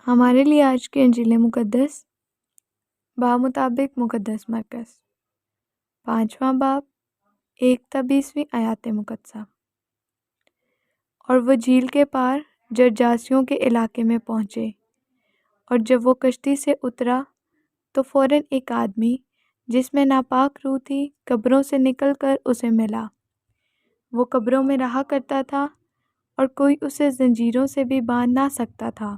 ہمارے لیے آج کے انجیل مقدس بمطابق مقدس مرکز 5واں باب 1 تا 20 آیات مقدسہ۔ اور وہ جھیل کے پار جرجاسیوں کے علاقے میں پہنچے، اور جب وہ کشتی سے اترا تو فوراً ایک آدمی جس میں ناپاک روح تھی قبروں سے نکل کر اسے ملا۔ وہ قبروں میں رہا کرتا تھا، اور کوئی اسے زنجیروں سے بھی باندھ نہ سکتا تھا،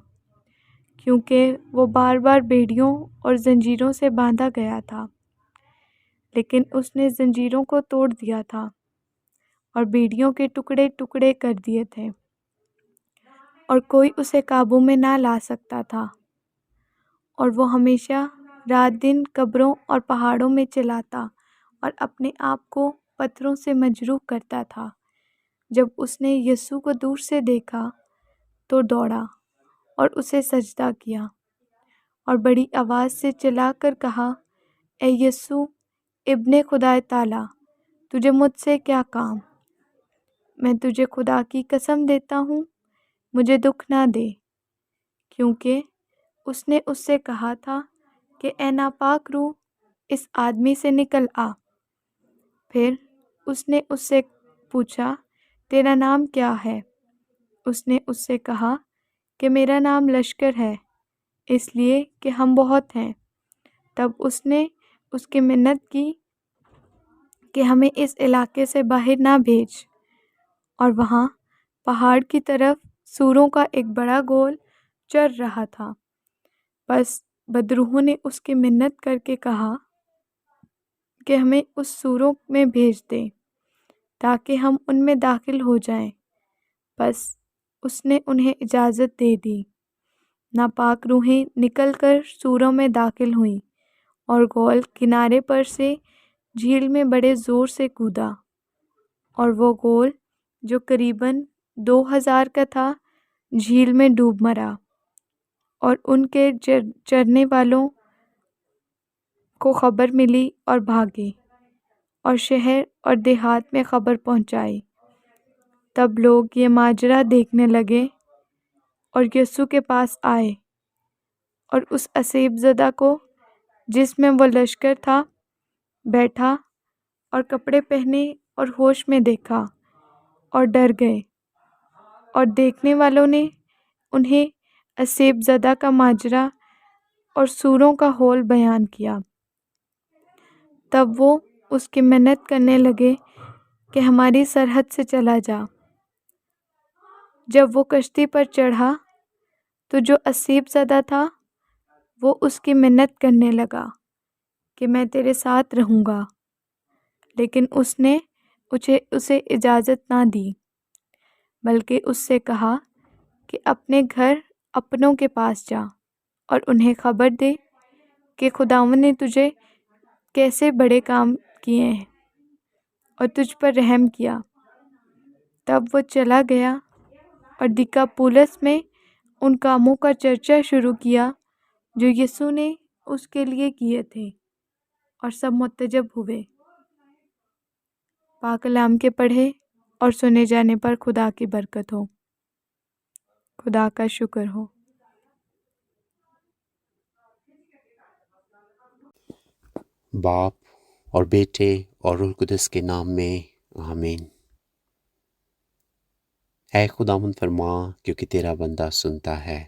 کیونکہ وہ بار بار بیڑیوں اور زنجیروں سے باندھا گیا تھا۔ لیکن اس نے زنجیروں کو توڑ دیا تھا اور بیڑیوں کے ٹکڑے ٹکڑے کر دیے تھے، اور کوئی اسے قابو میں نہ لا سکتا تھا۔ اور وہ ہمیشہ رات دن قبروں اور پہاڑوں میں چلاتا اور اپنے آپ کو پتھروں سے مجروح کرتا تھا۔ جب اس نے یسوع کو دور سے دیکھا تو دوڑا اور اسے سجدہ کیا، اور بڑی آواز سے چلا کر کہا، اے یسوع ابن خدائے تعالیٰ، تجھے مجھ سے کیا کام؟ میں تجھے خدا کی قسم دیتا ہوں، مجھے دکھ نہ دے، کیونکہ اس نے اس سے کہا تھا کہ اے ناپاک روح اس آدمی سے نکل آ۔ پھر اس نے اس سے پوچھا، تیرا نام کیا ہے؟ اس نے اس سے کہا کہ میرا نام لشکر ہے، اس لیے کہ ہم بہت ہیں۔ تب اس نے اس کی منت کی کہ ہمیں اس علاقے سے باہر نہ بھیج، اور وہاں پہاڑ کی طرف سوروں کا ایک بڑا گول چر رہا تھا۔ بس بدروحوں نے اس کی منت کر کے کہا کہ ہمیں اس سوروں میں بھیج دے تاکہ ہم ان میں داخل ہو جائیں۔ بس اس نے انہیں اجازت دے دی۔ ناپاک روحیں نکل کر سوروں میں داخل ہوئیں، اور گول کنارے پر سے جھیل میں بڑے زور سے کودا، اور وہ گول جو قریباً 2000 کا تھا جھیل میں ڈوب مرا، اور ان کے چرنے والوں کو خبر ملی اور بھاگے اور شہر اور دیہات میں خبر پہنچائی۔ تب لوگ یہ ماجرا دیکھنے لگے اور یسوع کے پاس آئے، اور اس اسیب زدہ کو جس میں وہ لشکر تھا بیٹھا اور کپڑے پہنے اور ہوش میں دیکھا، اور ڈر گئے۔ اور دیکھنے والوں نے انہیں اسیب زدہ کا ماجرا اور سوروں کا ہول بیان کیا۔ تب وہ اس کی منت کرنے لگے کہ ہماری سرحد سے چلا جا۔ جب وہ کشتی پر چڑھا تو جو اسیب زدہ تھا وہ اس کی منت کرنے لگا کہ میں تیرے ساتھ رہوں گا، لیکن اس نے اسے اجازت نہ دی، بلکہ اس سے کہا کہ اپنے گھر اپنوں کے پاس جا اور انہیں خبر دے کہ خداوند نے تجھے کیسے بڑے کام کیے ہیں اور تجھ پر رحم کیا۔ تب وہ چلا گیا اور دیکاپولس میں ان کاموں کا چرچا شروع کیا جو یسوع نے اس کے لیے کیے تھے، اور سب متعجب ہوئے۔ پاک کلام کے پڑھے اور سنے جانے پر خدا کی برکت ہو۔ خدا کا شکر ہو۔ باپ اور بیٹے اور روح القدس کے نام میں آمین۔ اے خداوند فرما کیونکہ تیرا بندہ سنتا ہے۔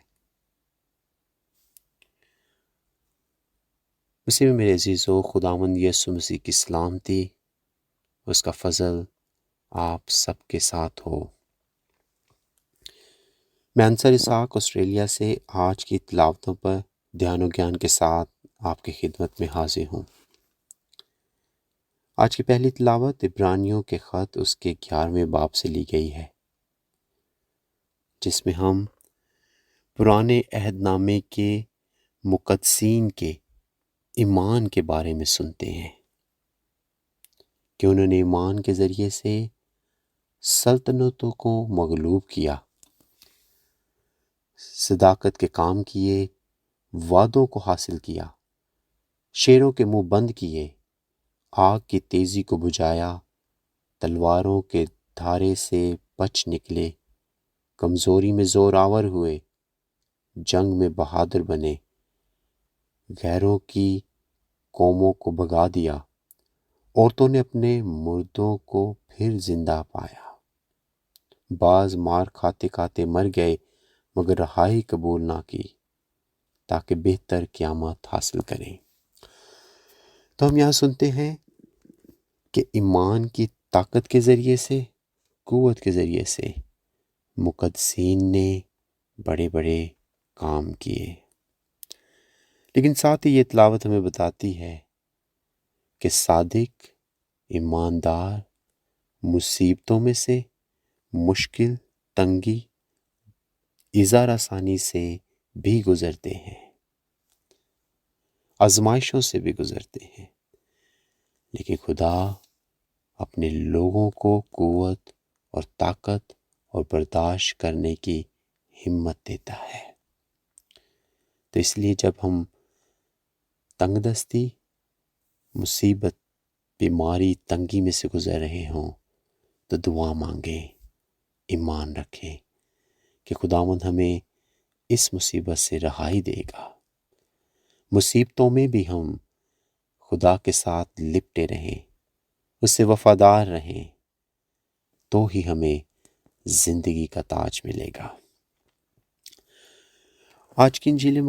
مسیح میں میرے عزیزو، خداوند یسوع مسیح کی سلامتی، اس کا فضل آپ سب کے ساتھ ہو۔ میں انصر اسحاق آسٹریلیا سے آج کی تلاوتوں پر دھیان و گیان کے ساتھ آپ کی خدمت میں حاضر ہوں۔ آج کی پہلی تلاوت عبرانیوں کے خط اس کے 11ویں باب سے لی گئی ہے، جس میں ہم پرانے عہد نامے کے مقدسین کے ایمان کے بارے میں سنتے ہیں کہ انہوں نے ایمان کے ذریعے سے سلطنتوں کو مغلوب کیا، صداقت کے کام کیے، وعدوں کو حاصل کیا، شیروں کے منہ بند کیے، آگ کی تیزی کو بجھایا، تلواروں کے دھارے سے بچ نکلے، کمزوری میں زور آور ہوئے، جنگ میں بہادر بنے، غیروں کی قوموں کو بھگا دیا، عورتوں نے اپنے مردوں کو پھر زندہ پایا، بعض مار کھاتے کھاتے مر گئے مگر رہائی قبول نہ کی تاکہ بہتر قیامت حاصل کریں۔ تو ہم یہاں سنتے ہیں کہ ایمان کی طاقت کے ذریعے سے، قوت کے ذریعے سے مقدسین نے بڑے بڑے کام کیے، لیکن ساتھ ہی یہ تلاوت ہمیں بتاتی ہے کہ صادق، ایماندار مصیبتوں میں سے، مشکل، تنگی، اظہار آسانی سے بھی گزرتے ہیں، آزمائشوں سے بھی گزرتے ہیں، لیکن خدا اپنے لوگوں کو قوت اور طاقت اور برداشت کرنے کی ہمت دیتا ہے۔ تو اس لیے جب ہم تنگ دستی، مصیبت، بیماری، تنگی میں سے گزر رہے ہوں تو دعا مانگیں، ایمان رکھیں کہ خداوند ہمیں اس مصیبت سے رہائی دے گا۔ مصیبتوں میں بھی ہم خدا کے ساتھ لپٹے رہیں، اس سے وفادار رہیں، تو ہی ہمیں زندگی کا تاج ملے گا۔ آج کی انجیل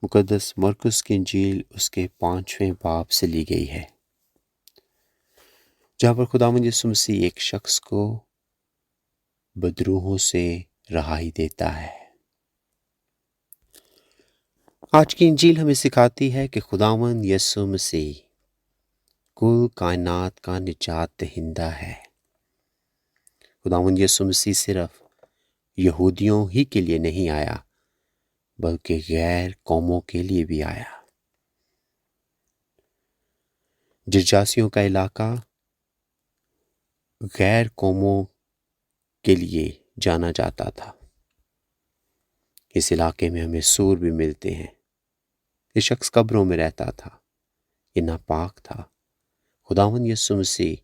مقدس مرکس کی انجیل اس کے 5ویں باب سے لی گئی ہے، جہاں پر خداوند یسوع مسیح ایک شخص کو بدروحوں سے رہائی دیتا ہے۔ آج کی انجیل ہمیں سکھاتی ہے کہ خداوند یسوع مسیح کل کائنات کا نجات دہندہ ہے۔ خداوند یسوع مسیح صرف یہودیوں ہی کے لیے نہیں آیا بلکہ غیر قوموں کے لیے بھی آیا۔ جرجاسیوں کا علاقہ غیر قوموں کے لیے جانا جاتا تھا۔ اس علاقے میں ہمیں سور بھی ملتے ہیں۔ یہ شخص قبروں میں رہتا تھا، یہ ناپاک تھا۔ خداوند یسوع مسیح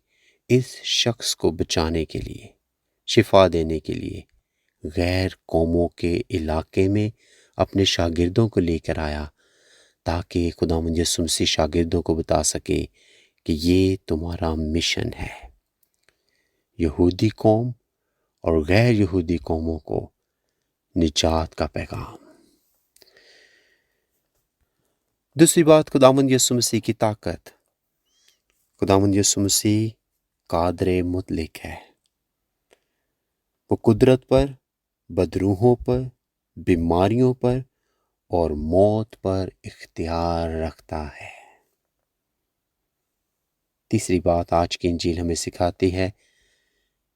اس شخص کو بچانے کے لیے، شفا دینے کے لیے غیر قوموں کے علاقے میں اپنے شاگردوں کو لے کر آیا، تاکہ خداوند یسوع مسیح شاگردوں کو بتا سکے کہ یہ تمہارا مشن ہے، یہودی قوم اور غیر یہودی قوموں کو نجات کا پیغام۔ دوسری بات، خداوند یسوع مسیح کی طاقت۔ خداوند یسوع مسیح قادر مطلق ہے، وہ قدرت پر، بدروحوں پر، بیماریوں پر اور موت پر اختیار رکھتا ہے۔ تیسری بات آج کی انجیل ہمیں سکھاتی ہے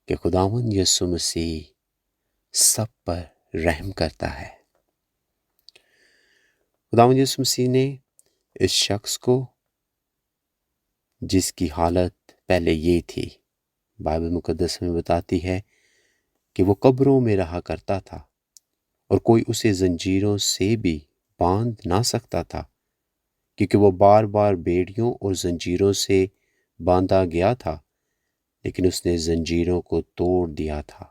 کہ خداوند یسوع مسیح سب پر رحم کرتا ہے۔ خداوند یسوع مسیح نے اس شخص کو، جس کی حالت پہلے یہ تھی، بائبل مقدس میں بتاتی ہے کہ وہ قبروں میں رہا کرتا تھا اور کوئی اسے زنجیروں سے بھی باندھ نہ سکتا تھا، کیونکہ وہ بار بار بیڑیوں اور زنجیروں سے باندھا گیا تھا، لیکن اس نے زنجیروں کو توڑ دیا تھا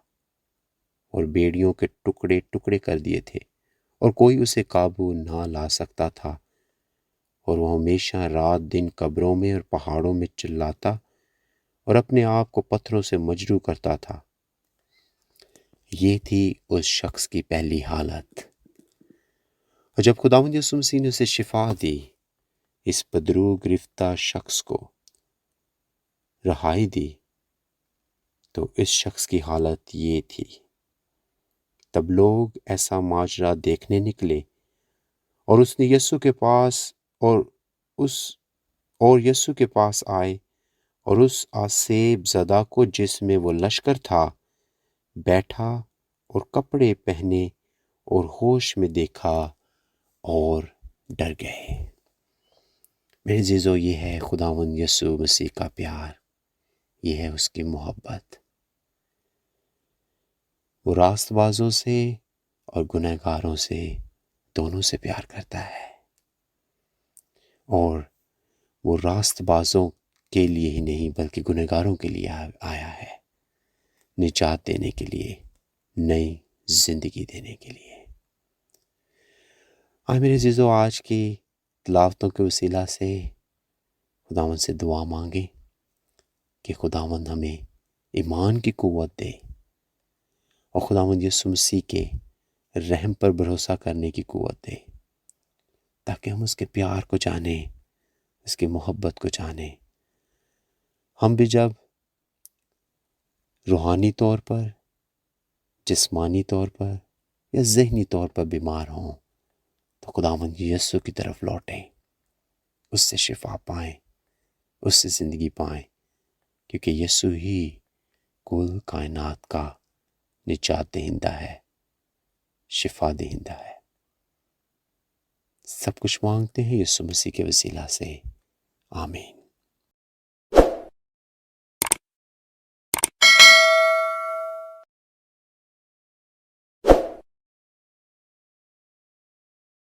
اور بیڑیوں کے ٹکڑے ٹکڑے کر دیے تھے، اور کوئی اسے قابو نہ لا سکتا تھا، اور وہ ہمیشہ رات دن قبروں میں اور پہاڑوں میں چلاتا اور اپنے آپ کو پتھروں سے مجروح کرتا تھا۔ یہ تھی اس شخص کی پہلی حالت، اور جب خداوند یسوع مسیح نے اسے شفا دی، اس بدروح گرفتہ شخص کو رہائی دی، تو اس شخص کی حالت یہ تھی۔ تب لوگ ایسا ماجرا دیکھنے نکلے اور اس نے یسوع کے پاس یسوع کے پاس آئے اور اس آسیب زدہ کو، جس میں وہ لشکر تھا، بیٹھا اور کپڑے پہنے اور ہوش میں دیکھا اور ڈر گئے۔ میرے عزیزو، یہ ہے خداوند یسوع مسیح کا پیار، یہ ہے اس کی محبت۔ وہ راست بازوں سے اور گنہ گاروں سے، دونوں سے پیار کرتا ہے، اور وہ راست بازوں کے لیے ہی نہیں بلکہ گنہ گاروں کے لیے آیا ہے، نجات دینے کے لیے، نئی زندگی دینے کے لیے۔ میرے عزیزو، آج کی تلاوتوں کے وسیلہ سے خداوند سے دعا مانگیں کہ خداوند ہمیں ایمان کی قوت دے اور خداوند یسوع مسیح کے رحم پر بھروسہ کرنے کی قوت دے، تاکہ ہم اس کے پیار کو جانیں، اس کی محبت کو جانیں۔ ہم بھی جب روحانی طور پر، جسمانی طور پر یا ذہنی طور پر بیمار ہوں تو خداوند یسوع کی طرف لوٹیں، اس سے شفا پائیں، اس سے زندگی پائیں، کیونکہ یسوع ہی کل کائنات کا نجات دہندہ ہے، شفا دہندہ ہے۔ سب کچھ مانگتے ہیں یسوع مسیح کے وسیلہ سے، آمین۔